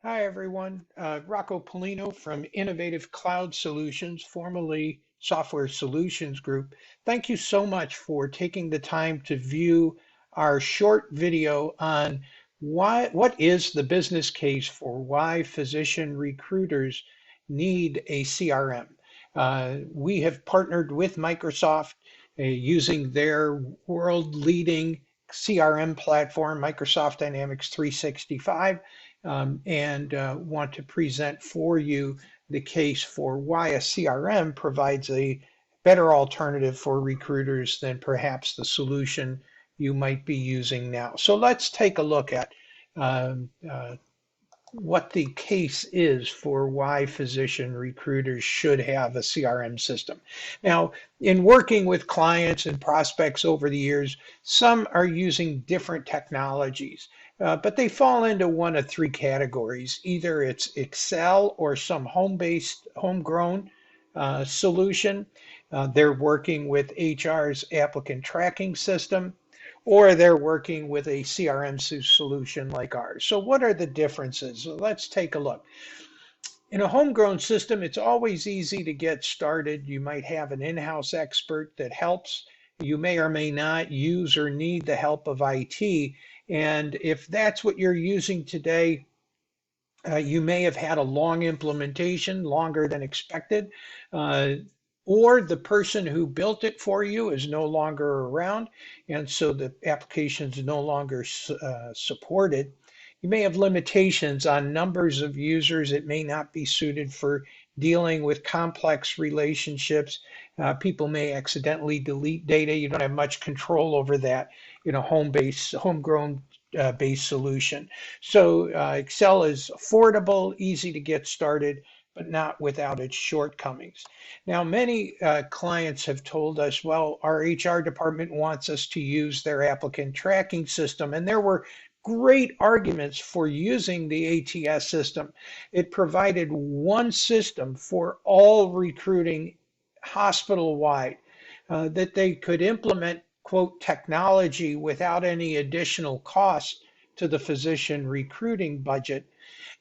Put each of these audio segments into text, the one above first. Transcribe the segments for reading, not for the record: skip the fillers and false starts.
Hi, everyone. Rocco Polino from Innovative Cloud Solutions, formerly Software Solutions Group. Thank you so much for taking the time to view our short video on what is the business case for why physician recruiters need a CRM. We have partnered with Microsoft using their world-leading CRM platform, Microsoft Dynamics 365, and want to present for you the case for why a CRM provides a better alternative for recruiters than perhaps the solution you might be using now. So let's take a look at um, uh, what the case is for why physician recruiters should have a CRM system. Now, in working with clients and prospects over the years, some are using different technologies, but they fall into one of three categories. Either it's Excel or some home-based, homegrown solution. They're working with HR's applicant tracking system, or they're working with a CRM solution like ours. So what are the differences? Let's take a look. In a homegrown system, it's always easy to get started. You might have an in-house expert that helps. You may or may not use or need the help of IT. And if that's what you're using today, you may have had a long implementation, longer than expected, uh, or the person who built it for you is no longer around, and so the application is no longer supported. You may have limitations on numbers of users. It may not be suited for dealing with complex relationships. People may accidentally delete data. You don't have much control over that in a home-based, homegrown based solution. So Excel is affordable, easy to get started, but not without its shortcomings. Now, many clients have told us, well, our HR department wants us to use their applicant tracking system, and there were great arguments for using the ATS system. It provided one system for all recruiting hospital-wide that they could implement, quote, technology without any additional cost to the physician recruiting budget.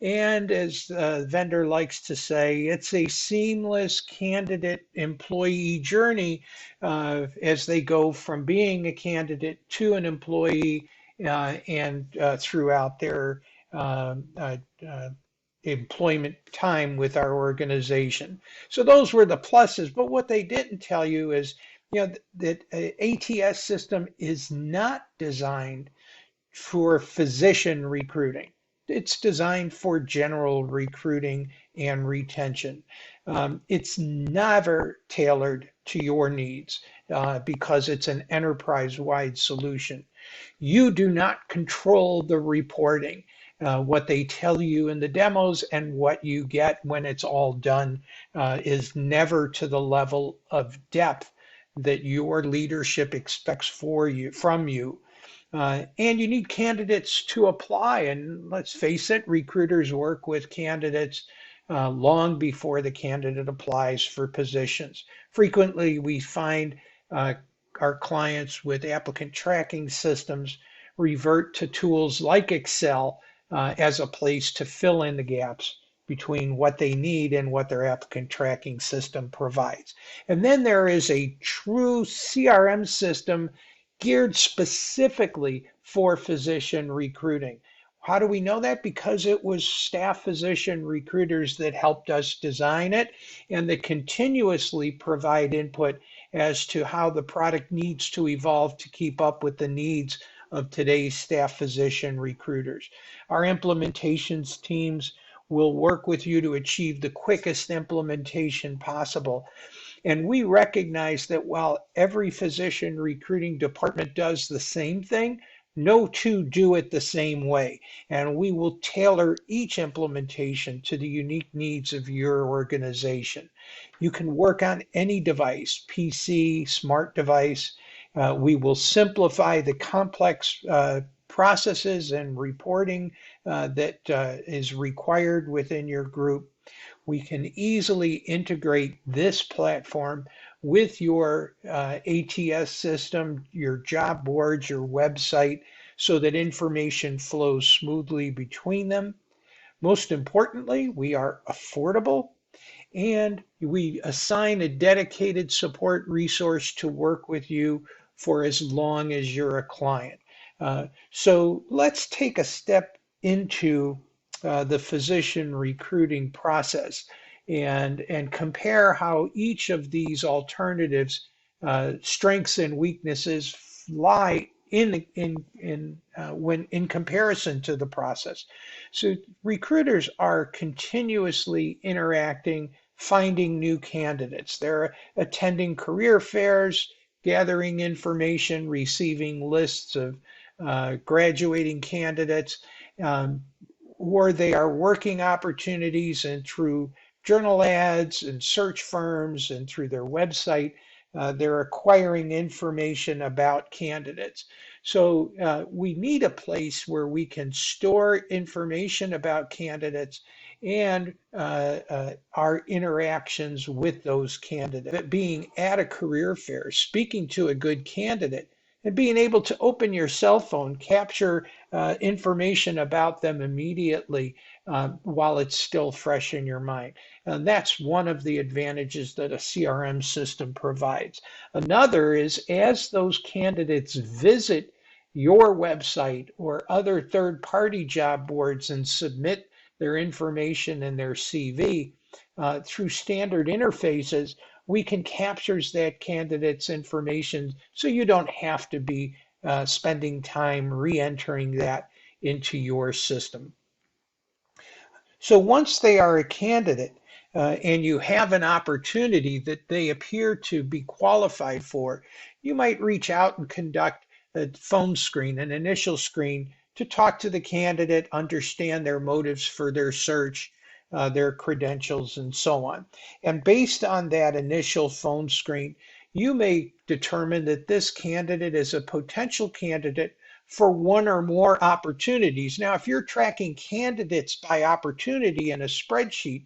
And as the vendor likes to say, it's a seamless candidate employee journey as they go from being a candidate to an employee and throughout their uh, uh, uh, employment time with our organization. So those were the pluses. But what they didn't tell you is, that ATS system is not designed for physician recruiting. It's designed for general recruiting and retention. It's never tailored to your needs because it's an enterprise-wide solution. You do not control the reporting. What they tell you in the demos and what you get when it's all done is never to the level of depth that your leadership expects from you. And you need candidates to apply. And let's face it, recruiters work with candidates long before the candidate applies for positions. Frequently, we find uh, our clients with applicant tracking systems revert to tools like Excel as a place to fill in the gaps between what they need and what their applicant tracking system provides. And then there is a true CRM system geared specifically for physician recruiting. How do we know that? Because it was staff physician recruiters that helped us design it and that continuously provide input as to how the product needs to evolve to keep up with the needs of today's staff physician recruiters. Our implementations teams will work with you to achieve the quickest implementation possible. And we recognize that while every physician recruiting department does the same thing, no two do it the same way. And we will tailor each implementation to the unique needs of your organization. You can work on any device, PC, smart device. We will simplify the complex processes and reporting that is required within your group. We can easily integrate this platform with your ATS system, your job boards, your website, so that information flows smoothly between them. Most importantly, we are affordable, and we assign a dedicated support resource to work with you for as long as you're a client. So let's take a step into the physician recruiting process and compare how each of these alternatives strengths and weaknesses lie when in comparison to the process. So recruiters are continuously interacting, finding new candidates. They're attending career fairs, gathering information, receiving lists of graduating candidates, um, or they are working opportunities and through journal ads and search firms and through their website, they're acquiring information about candidates. So we need a place where we can store information about candidates and our interactions with those candidates. Being at a career fair, speaking to a good candidate, and being able to open your cell phone, capture information about them immediately while it's still fresh in your mind. And that's one of the advantages that a CRM system provides. Another is as those candidates visit your website or other third-party job boards and submit their information and their CV through standard interfaces, we can capture that candidate's information so you don't have to be spending time re-entering that into your system. So once they are a candidate and you have an opportunity that they appear to be qualified for, you might reach out and conduct a phone screen, an initial screen, to talk to the candidate, understand their motives for their search, their credentials, and so on. And based on that initial phone screen, you may determine that this candidate is a potential candidate for one or more opportunities. Now, if you're tracking candidates by opportunity in a spreadsheet,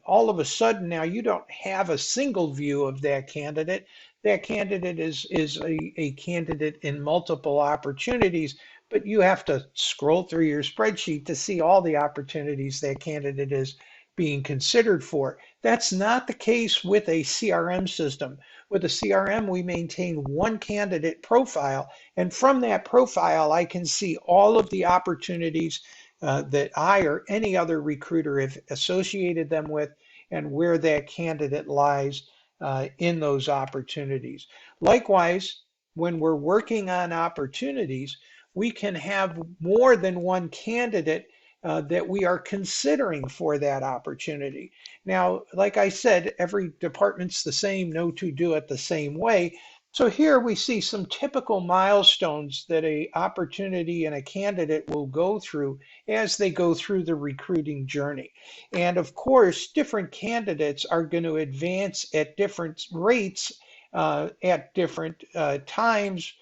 all of a sudden now you don't have a single view of that candidate. That candidate is a candidate in multiple opportunities, but you have to scroll through your spreadsheet to see all the opportunities that candidate is being considered for. That's not the case with a CRM system. With a CRM, we maintain one candidate profile, and from that profile, I can see all of the opportunities that I or any other recruiter have associated them with and where that candidate lies in those opportunities. Likewise, when we're working on opportunities, we can have more than one candidate that we are considering for that opportunity. Now, like I said, every department's the same, no two do it the same way. So here we see some typical milestones that a opportunity and a candidate will go through as they go through the recruiting journey. And of course, different candidates are going to advance at different rates at different times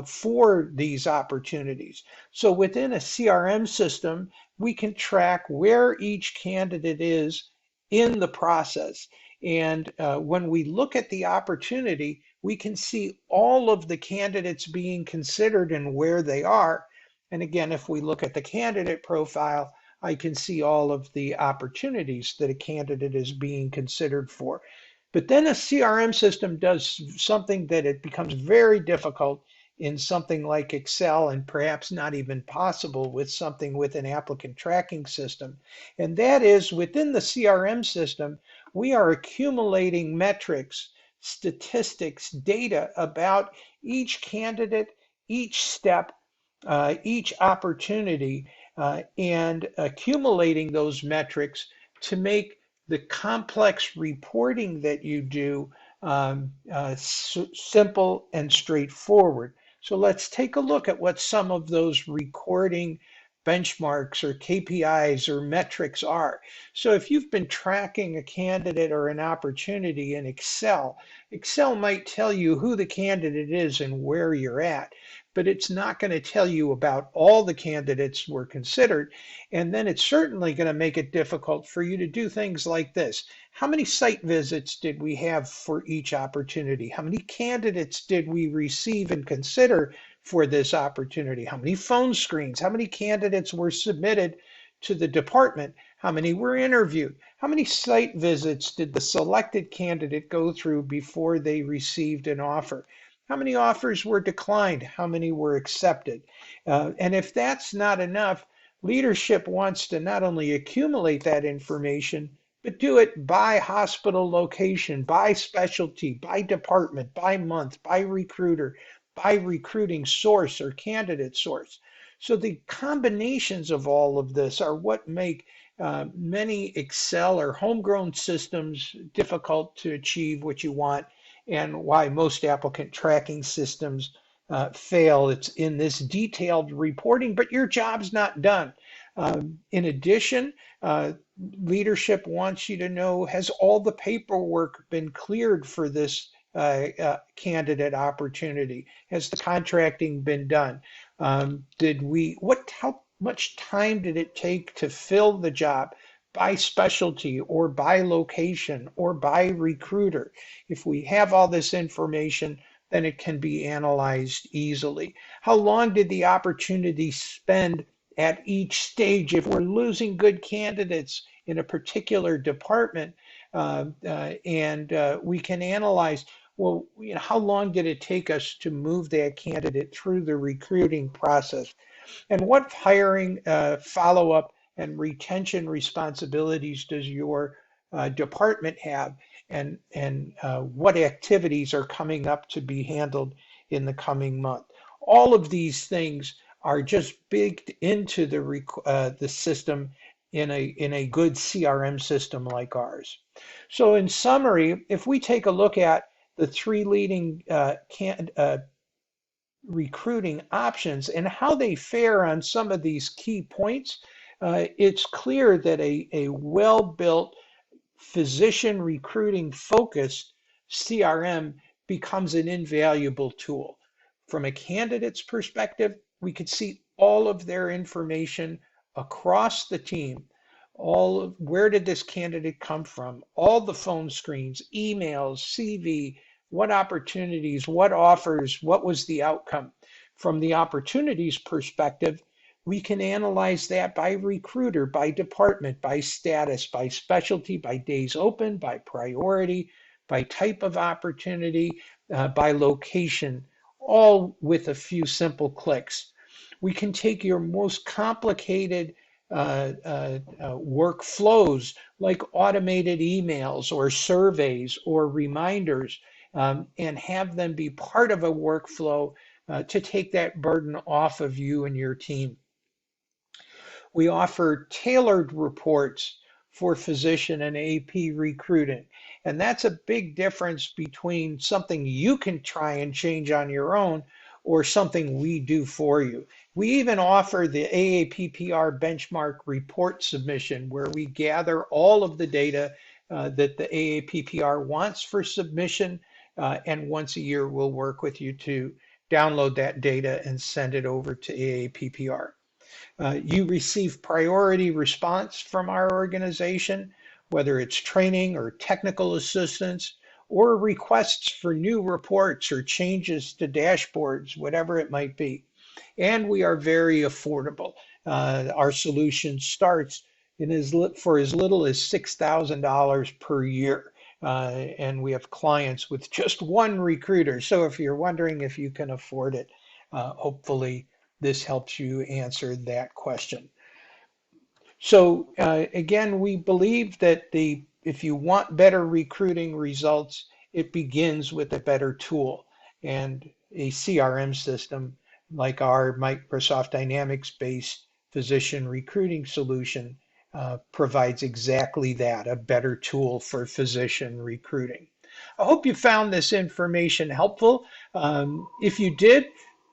for these opportunities. So within a CRM system, we can track where each candidate is in the process. And when we look at the opportunity, we can see all of the candidates being considered and where they are. And again, if we look at the candidate profile, I can see all of the opportunities that a candidate is being considered for. But then a CRM system does something that it becomes very difficult in something like Excel and perhaps not even possible with something with an applicant tracking system. And that is within the CRM system, we are accumulating metrics, statistics, data about each candidate, each step, each opportunity, and accumulating those metrics to make the complex reporting that you do simple and straightforward. So let's take a look at what some of those recording benchmarks or KPIs or metrics are. So if you've been tracking a candidate or an opportunity in Excel, Excel might tell you who the candidate is and where you're at, but it's not going to tell you about all the candidates were considered. And then it's certainly going to make it difficult for you to do things like this. How many site visits did we have for each opportunity? How many candidates did we receive and consider for this opportunity? How many phone screens? How many candidates were submitted to the department. How many were interviewed? How many site visits did the selected candidate go through before they received an offer? How many offers were declined? How many were accepted? And if that's not enough, leadership wants to not only accumulate that information, but do it by hospital location, by specialty, by department, by month, by recruiter, by recruiting source or candidate source. So the combinations of all of this are what make many Excel or homegrown systems difficult to achieve what you want, and why most applicant tracking systems fail. It's in this detailed reporting, but your job's not done. In addition, leadership wants you to know, has all the paperwork been cleared for this candidate opportunity? Has the contracting been done? How much time did it take to fill the job by specialty or by location or by recruiter? If we have all this information, then it can be analyzed easily. How long did the opportunity spend at each stage? If we're losing good candidates in a particular department, and we can analyze, well, how long did it take us to move that candidate through the recruiting process? And what hiring, follow-up, and retention responsibilities does your department have? And what activities are coming up to be handled in the coming month? All of these things are just baked into the system in a good CRM system like ours. So in summary, if we take a look at the three leading recruiting options and how they fare on some of these key points, it's clear that a well-built physician recruiting focused CRM becomes an invaluable tool. From a candidate's perspective, we could see all of their information across the team. All of where did this candidate come from? All the phone screens, emails, CV, what opportunities, what offers, what was the outcome? From the opportunities perspective, we can analyze that by recruiter, by department, by status, by specialty, by days open, by priority, by type of opportunity, by location, all with a few simple clicks. We can take your most complicated workflows like automated emails or surveys or reminders, and have them be part of a workflow to take that burden off of you and your team. We offer tailored reports for physician and AP recruiting. And that's a big difference between something you can try and change on your own or something we do for you. We even offer the AAPPR benchmark report submission, where we gather all of the data that the AAPPR wants for submission, and once a year we'll work with you to download that data and send it over to AAPPR. You receive priority response from our organization, whether it's training or technical assistance or requests for new reports or changes to dashboards, whatever it might be. And we are very affordable. Our solution starts for as little as $6,000 per year. And we have clients with just one recruiter. So if you're wondering if you can afford it, hopefully this helps you answer that question. So again, we believe that if you want better recruiting results, it begins with a better tool. And a CRM system like our Microsoft Dynamics-based physician recruiting solution provides exactly that, a better tool for physician recruiting. I hope you found this information helpful. If you did,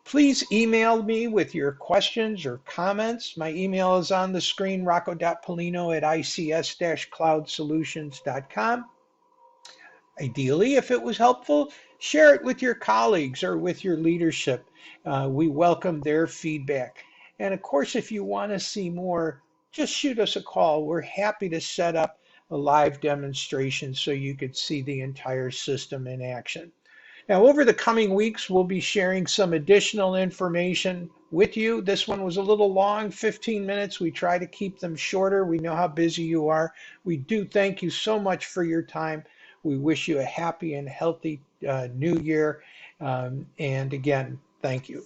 please email me with your questions or comments. My email is on the screen, rocco.polino@ics-cloudsolutions.com. Ideally, if it was helpful, share it with your colleagues or with your leadership. We welcome their feedback. And of course, if you want to see more, just shoot us a call. We're happy to set up a live demonstration so you could see the entire system in action. Now, over the coming weeks, we'll be sharing some additional information with you. This one was a little long, 15 minutes. We try to keep them shorter. We know how busy you are. We do thank you so much for your time. We wish you a happy and healthy new year. And again, thank you.